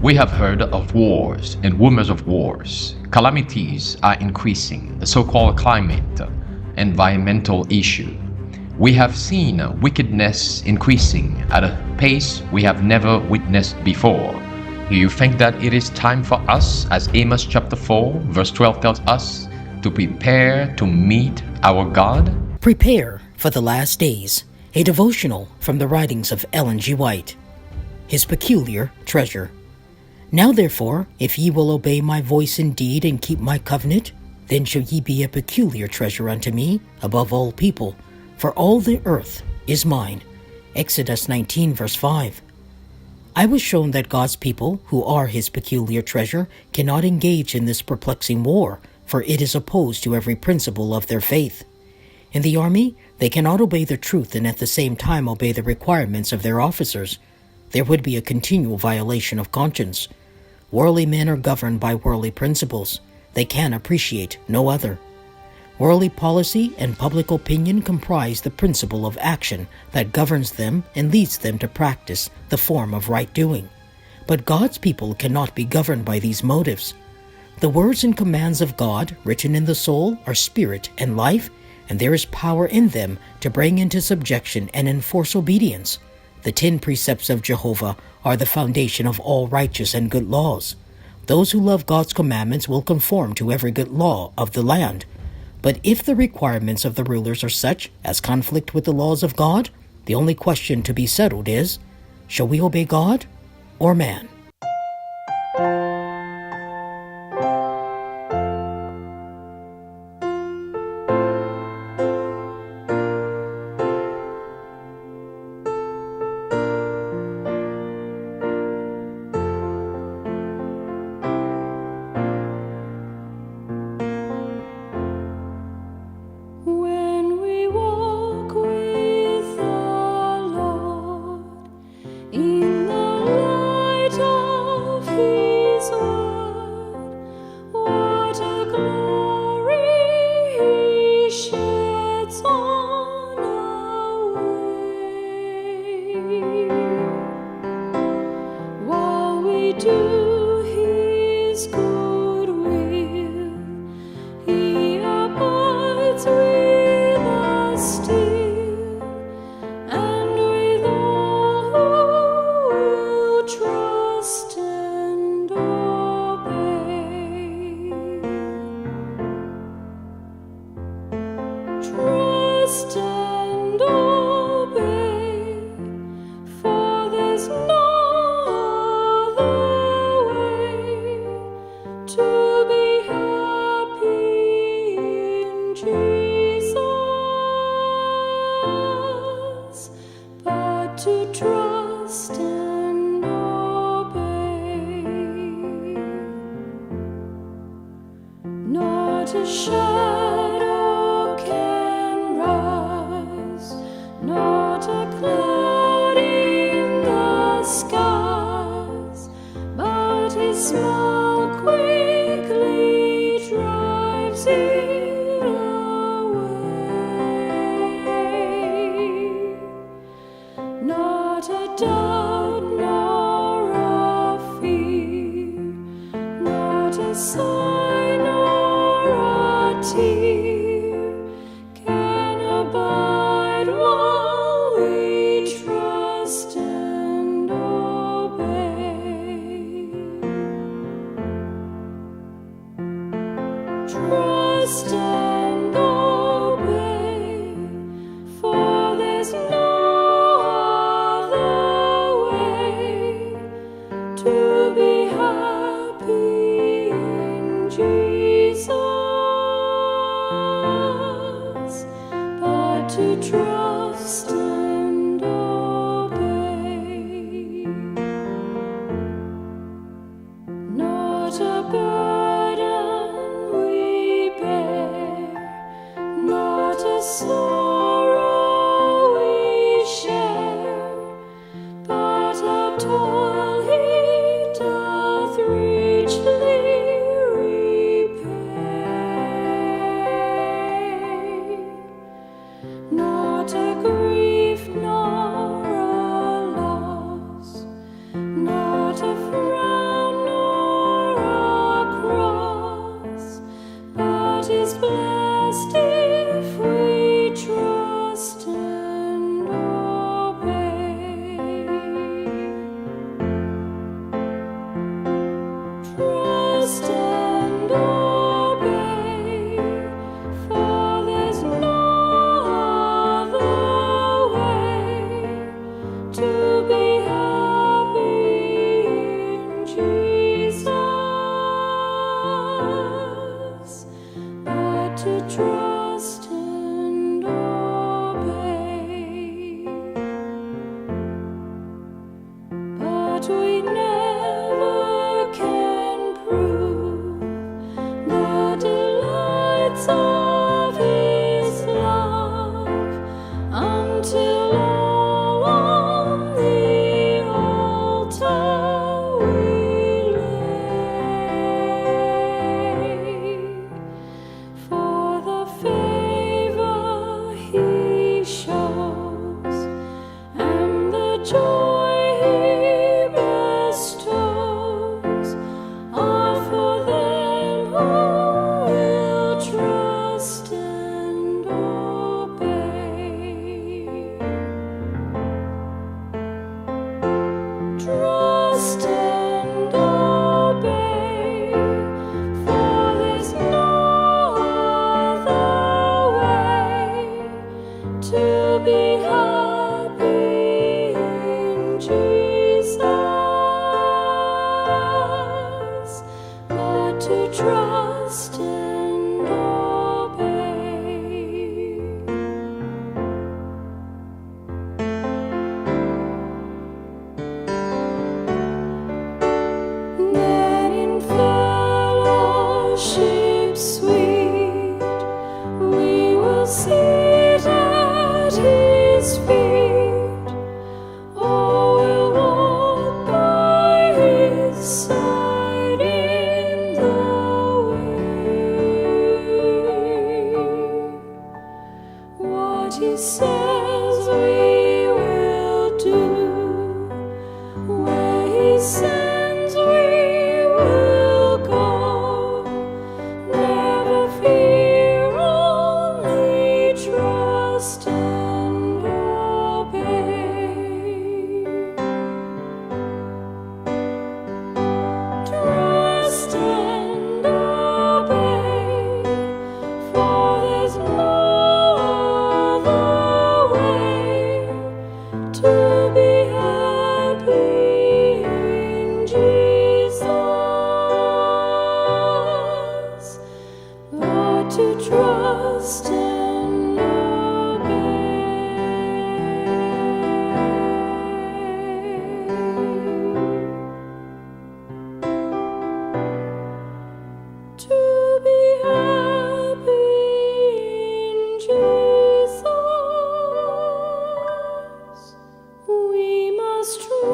We have heard of wars and rumors of wars. Calamities are increasing, the so-called climate, environmental issue. We have seen wickedness increasing at a pace we have never witnessed before. Do you think that it is time for us, as Amos chapter 4, verse 12 tells us, to prepare to meet our God? Prepare for the Last Days, a devotional from the writings of Ellen G. White. His peculiar treasure. Now therefore, if ye will obey my voice indeed and keep my covenant, then shall ye be a peculiar treasure unto me above all people, for all the earth is mine. Exodus 19 verse 5. I was shown that God's people, who are his peculiar treasure, cannot engage in this perplexing war, for it is opposed to every principle of their faith. In the army, they cannot obey the truth and at the same time obey the requirements of their officers. There would be a continual violation of conscience. Worldly men are governed by worldly principles. They can appreciate no other. Worldly policy and public opinion comprise the principle of action that governs them and leads them to practice the form of right doing. But God's people cannot be governed by these motives. The words and commands of God written in the soul are spirit and life, and there is power in them to bring into subjection and enforce obedience. The 10 precepts of Jehovah are the foundation of all righteous and good laws. Those who love God's commandments will conform to every good law of the land. But if the requirements of the rulers are such as conflict with the laws of God, the only question to be settled is, shall we obey God or man? Not a shadow can rise, not a cloud in the skies, but his smile quickly drives it away. Not a doubt nor a fear, not a sign nor a tear can abide while we trust and obey. Trust and obey, for there's no other way to be happy in Jesus, but to trust and obey. Not a burden we bear, not a sorrow we share, but a toil he doth richly repay. Not a grief nor a loss, not a frown beside in the way. What he says we will do. Where he sends we will go. Never fear, only trust and obey. Trust and obey, for there's no other way to be happy in Jesus, but to trust and obey. To be happy in Jesus, we must trust